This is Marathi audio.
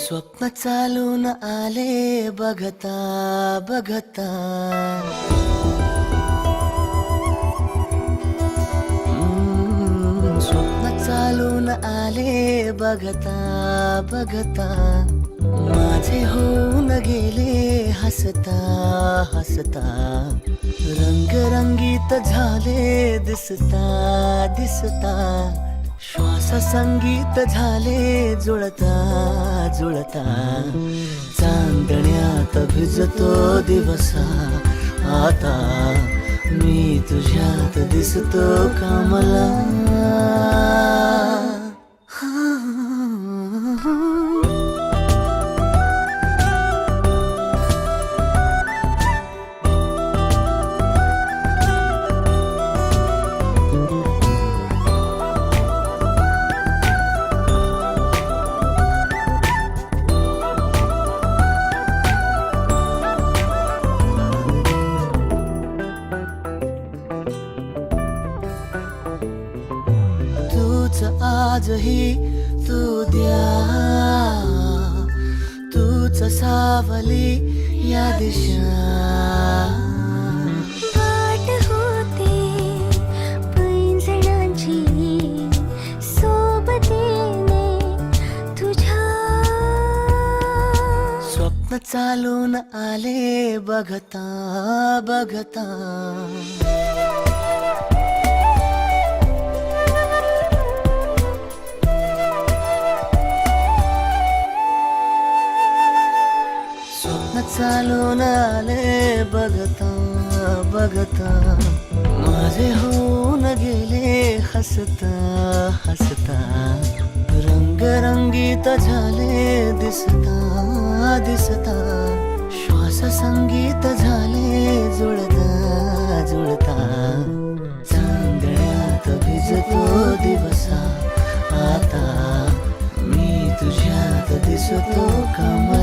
स्वप्न चालून आले बघता बघता, स्वप्न चालून आले बघता बघता, माझे होऊन गेले हसता हसता, रंगरंगीत झाले दिसता दिसता, श्वास संगीत झाले जुळता जुळता, चांदण्यात भिजतो दिवसा आता, मी तुझ्यात दिसतो कमला. आजही तू द्या, तूच सावली या दिशा, वाट होते पैंजणांची सोबतीने तुझ्या. स्वप्न चालून आले बघता बघता, चालून आले बघता बघता, माझे होऊन गेले हसता हसता, रंगरंगीत झाले दिसता दिसता, श्वास संगीत झाले जुळता जुळता, चांदण्यात भिजतो दिवसा आता, मी तुझ्यात दिसतो कमला.